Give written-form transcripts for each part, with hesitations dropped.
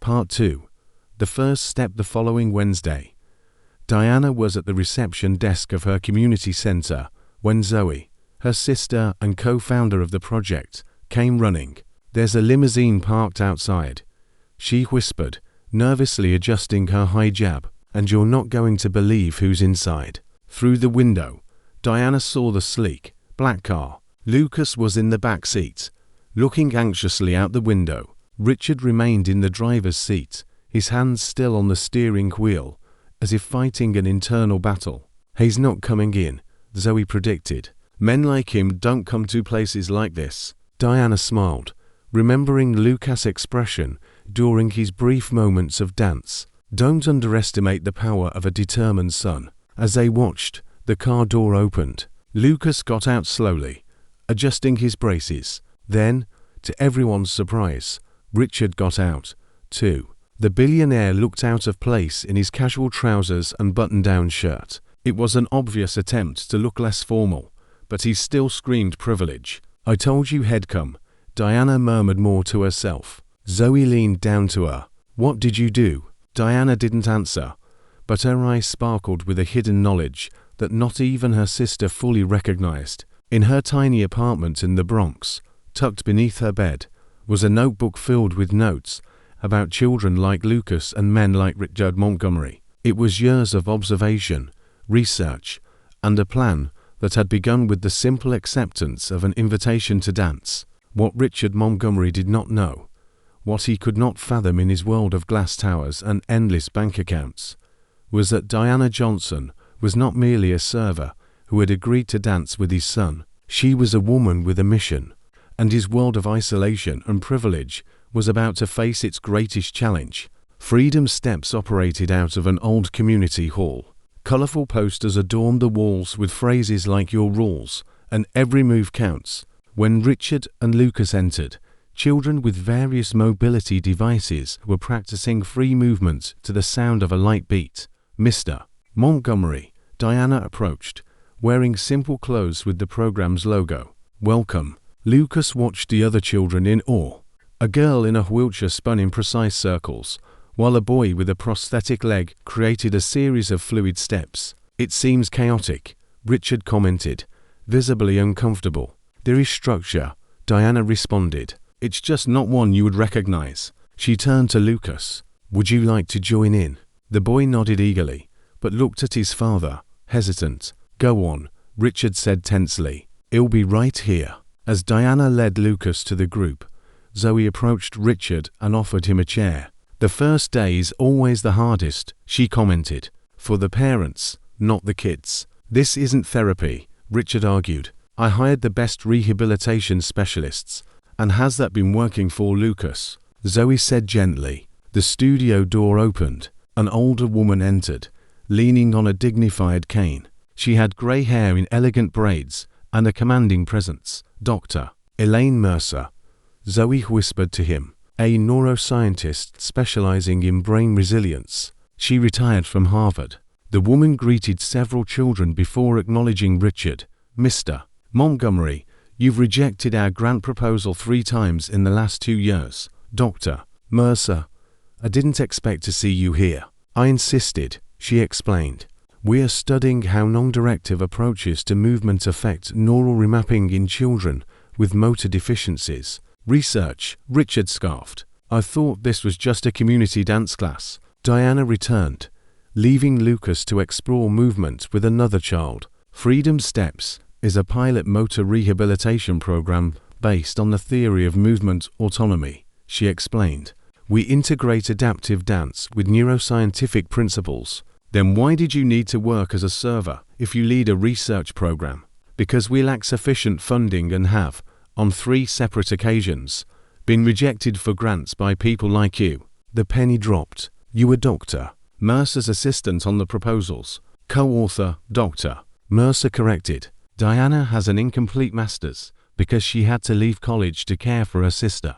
Part 2. The first step. The following Wednesday, Diana was at the reception desk of her community center when Zoe, her sister and co-founder of the project, came running. "There's a limousine parked outside," she whispered, nervously adjusting her hijab, "and you're not going to believe who's inside." Through the window, Diana saw the sleek, black car. Lucas was in the back seat, looking anxiously out the window. Richard remained in the driver's seat, his hands still on the steering wheel, as if fighting an internal battle. "He's not coming in," Zoe predicted. "Men like him don't come to places like this." Diana smiled, remembering Lucas' expression during his brief moments of dance. Don't underestimate the power of a determined son. As they watched, the car door opened. Lucas got out slowly, adjusting his braces. Then, to everyone's surprise, Richard got out, too. The billionaire looked out of place in his casual trousers and button-down shirt. It was an obvious attempt to look less formal, but he still screamed privilege. "I told you he'd come," Diana murmured more to herself. Zoe leaned down to her. "What did you do?" Diana didn't answer, but her eyes sparkled with a hidden knowledge that not even her sister fully recognized. In her tiny apartment in the Bronx, tucked beneath her bed, was a notebook filled with notes about children like Lucas and men like Richard Montgomery. It was years of observation, research, and a plan that had begun with the simple acceptance of an invitation to dance. What Richard Montgomery did not know, what he could not fathom in his world of glass towers and endless bank accounts, was that Diana Johnson was not merely a server who had agreed to dance with his son. She was a woman with a mission, and his world of isolation and privilege was about to face its greatest challenge. Freedom Steps operated out of an old community hall. Colorful posters adorned the walls with phrases like "Your rules" and "Every move counts." When Richard and Lucas entered, children with various mobility devices were practicing free movement to the sound of a light beat. "Mr. Montgomery," Diana approached, wearing simple clothes with the program's logo. "Welcome." Lucas watched the other children in awe. A girl in a wheelchair spun in precise circles, while a boy with a prosthetic leg created a series of fluid steps. "It seems chaotic," Richard commented, visibly uncomfortable. "There is structure," Diana responded. "It's just not one you would recognize." She turned to Lucas. "Would you like to join in?" The boy nodded eagerly, but looked at his father, hesitant. "Go on," Richard said tensely. "It'll be right here." As Diana led Lucas to the group, Zoe approached Richard and offered him a chair. "The first day is always the hardest," she commented. "For the parents, not the kids." "This isn't therapy," Richard argued. "I hired the best rehabilitation specialists. And has that been working for Lucas?" Zoe said gently. The studio door opened. An older woman entered, leaning on a dignified cane. She had gray hair in elegant braids and a commanding presence. "Dr. Elaine Mercer," Zoe whispered to him, "a neuroscientist specializing in brain resilience. She retired from Harvard." The woman greeted several children before acknowledging Richard. "Mr. Montgomery, you've rejected our grant proposal 3 times in the last 2 years. Dr. Mercer, I didn't expect to see you here." "I insisted," she explained. "We are studying how non-directive approaches to movement affect neural remapping in children with motor deficiencies." "Research," Richard scoffed. "I thought this was just a community dance class." Diana returned, leaving Lucas to explore movement with another child. Freedom Steps is a pilot motor rehabilitation program based on the theory of movement autonomy, she explained. "We integrate adaptive dance with neuroscientific principles." "Then why did you need to work as a server if you lead a research program?" "Because we lack sufficient funding and have, on 3 separate occasions, been rejected for grants by people like you." The penny dropped. "You were Dr. Mercer's assistant on the proposals." "Co-author, Dr. Mercer corrected. "Diana has an incomplete master's because she had to leave college to care for her sister.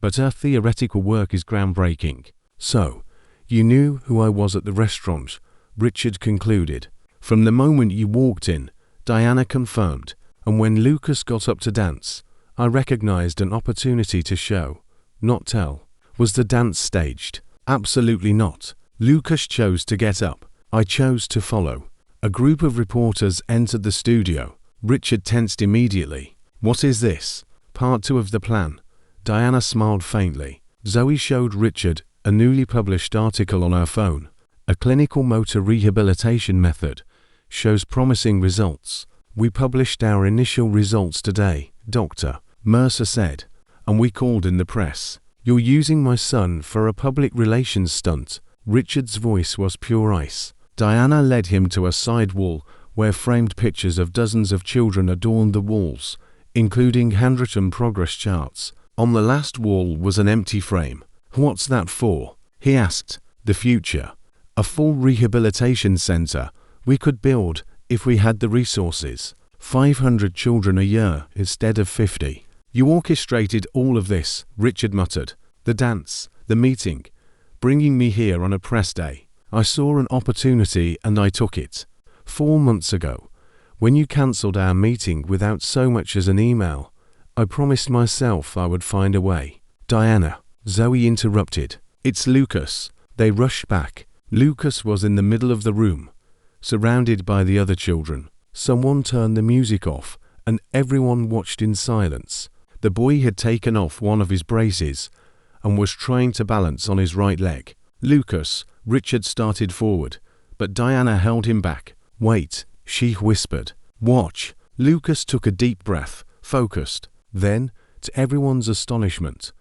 But her theoretical work is groundbreaking." "So, you knew who I was at the restaurant," Richard concluded. "From the moment you walked in," Diana confirmed, "and when Lucas got up to dance, I recognized an opportunity to show, not tell." Was the dance staged? Absolutely not. Lucas chose to get up. I chose to follow. A group of reporters entered the studio. Richard tensed immediately. What is this? Part 2 of the plan. Diana smiled faintly. Zoe showed Richard a newly published article on her phone. A clinical motor rehabilitation method shows promising results. We published our initial results today, Doctor, Mercer said, and we called in the press. You're using my son for a public relations stunt. Richard's voice was pure ice. Diana led him to a side wall where framed pictures of dozens of children adorned the walls, including handwritten progress charts. On the last wall was an empty frame. What's that for? He asked. The future. A full rehabilitation center we could build if we had the resources. 500 children a year instead of 50. You orchestrated all of this, Richard muttered. The dance, the meeting, bringing me here on a press day. I saw an opportunity and I took it. 4 months ago, when you cancelled our meeting without so much as an email, I promised myself I would find a way. Diana, Zoe interrupted. It's Lucas. They rushed back. Lucas was in the middle of the room, surrounded by the other children. Someone turned the music off, and everyone watched in silence. The boy had taken off one of his braces and was trying to balance on his right leg. Lucas, Richard started forward, but Diana held him back. Wait, she whispered. Watch. Lucas took a deep breath, focused. Then, to everyone's astonishment,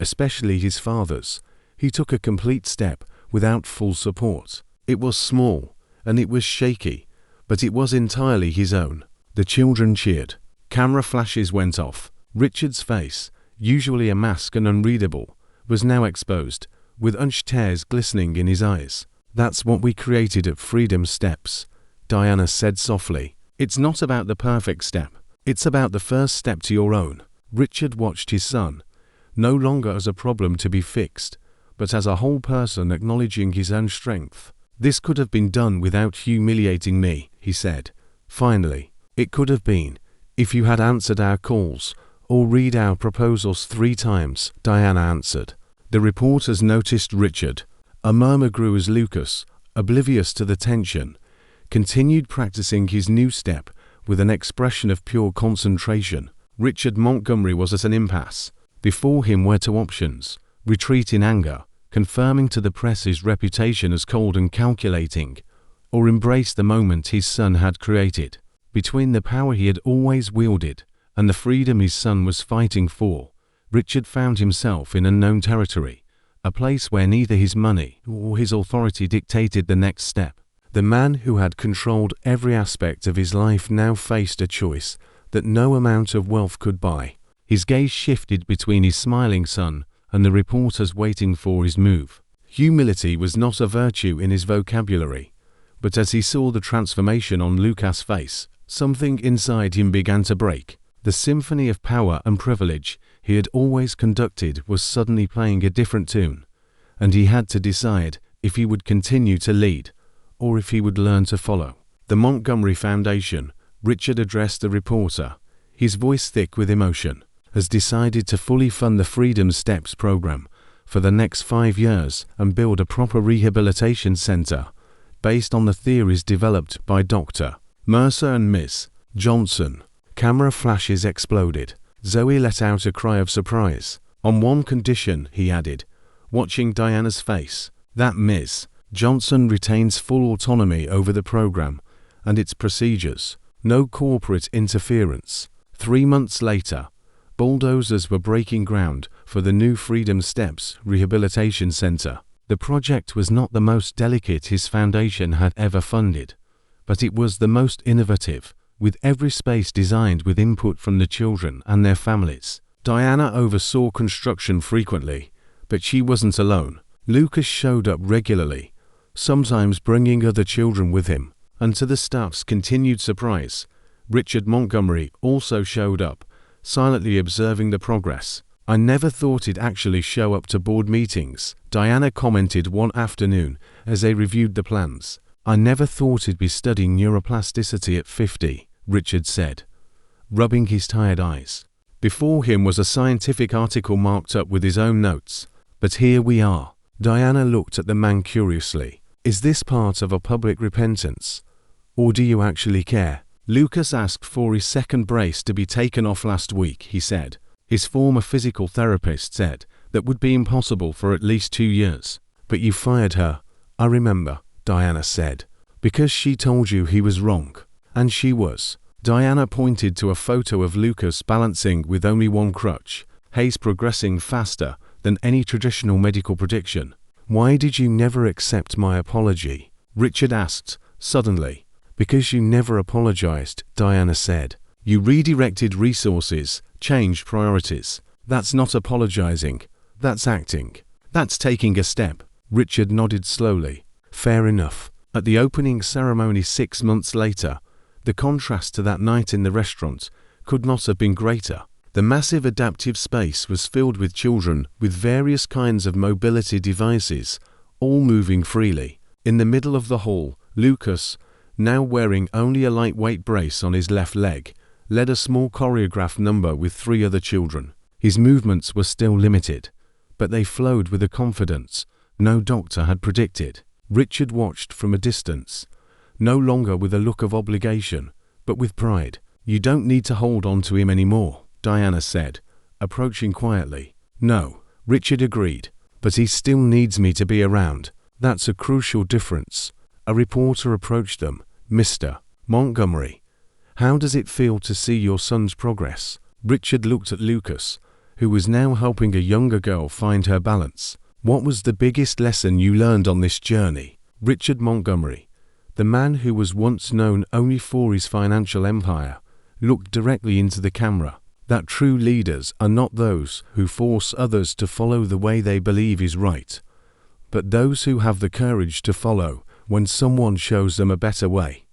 especially his father's, he took a complete step without full support. It was small, and it was shaky, but it was entirely his own. The children cheered. Camera flashes went off. Richard's face, usually a mask and unreadable, was now exposed, with unshed tears glistening in his eyes. That's what we created at Freedom Steps, Diana said softly. It's not about the perfect step. It's about the first step to your own. Richard watched his son, no longer as a problem to be fixed, but as a whole person acknowledging his own strength. This could have been done without humiliating me, he said. Finally, it could have been, if you had answered our calls or read our proposals 3 times, Diana answered. The reporters noticed Richard. A murmur grew as Lucas, oblivious to the tension, continued practicing his new step with an expression of pure concentration. Richard Montgomery was at an impasse. Before him were 2 options: retreat in anger, confirming to the press his reputation as cold and calculating, or embrace the moment his son had created. Between the power he had always wielded and the freedom his son was fighting for, Richard found himself in unknown territory, a place where neither his money or his authority dictated the next step. The man who had controlled every aspect of his life now faced a choice that no amount of wealth could buy. His gaze shifted between his smiling son and the reporters waiting for his move. Humility was not a virtue in his vocabulary, but as he saw the transformation on Lucas' face, something inside him began to break. The symphony of power and privilege he had always conducted was suddenly playing a different tune, and he had to decide if he would continue to lead or if he would learn to follow. The Montgomery Foundation, Richard addressed the reporter, his voice thick with emotion, has decided to fully fund the Freedom Steps program for the next 5 years and build a proper rehabilitation center based on the theories developed by Dr. Mercer and Ms. Johnson. Camera flashes exploded. Zoe let out a cry of surprise. On one condition, he added, watching Diana's face, that Ms. Johnson retains full autonomy over the program and its procedures. No corporate interference. 3 months later, bulldozers were breaking ground for the new Freedom Steps Rehabilitation Center. The project was not the most delicate his foundation had ever funded, but it was the most innovative, with every space designed with input from the children and their families. Diana oversaw construction frequently, but she wasn't alone. Lucas showed up regularly, sometimes bringing other children with him, and to the staff's continued surprise, Richard Montgomery also showed up, silently observing the progress. I never thought he'd actually show up to board meetings, Diana commented one afternoon as they reviewed the plans. I never thought he'd be studying neuroplasticity at 50, Richard said, rubbing his tired eyes. Before him was a scientific article marked up with his own notes, But here we are. Diana looked at the man curiously. Is this part of a public repentance? Or do you actually care? Lucas asked for his second brace to be taken off last week, he said. His former physical therapist said that would be impossible for at least 2 years. But you fired her, I remember, Diana said, because she told you he was wrong. And she was. Diana pointed to a photo of Lucas balancing with only one crutch, Hayes progressing faster than any traditional medical prediction. Why did you never accept my apology? Richard asked, suddenly. Because you never apologized, Diana said. You redirected resources, changed priorities. That's not apologizing. That's acting. That's taking a step. Richard nodded slowly. Fair enough. At the opening ceremony 6 months later, the contrast to that night in the restaurant could not have been greater. The massive adaptive space was filled with children with various kinds of mobility devices, all moving freely. In the middle of the hall, Lucas, now wearing only a lightweight brace on his left leg, led a small choreographed number with 3 other children. His movements were still limited, but they flowed with a confidence no doctor had predicted. Richard watched from a distance, no longer with a look of obligation, but with pride. You don't need to hold on to him anymore, Diana said, approaching quietly. No, Richard agreed, but he still needs me to be around. That's a crucial difference. A reporter approached them. Mr. Montgomery, how does it feel to see your son's progress? Richard looked at Lucas, who was now helping a younger girl find her balance. What was the biggest lesson you learned on this journey? Richard Montgomery, the man who was once known only for his financial empire, looked directly into the camera. That true leaders are not those who force others to follow the way they believe is right, but those who have the courage to follow when someone shows them a better way.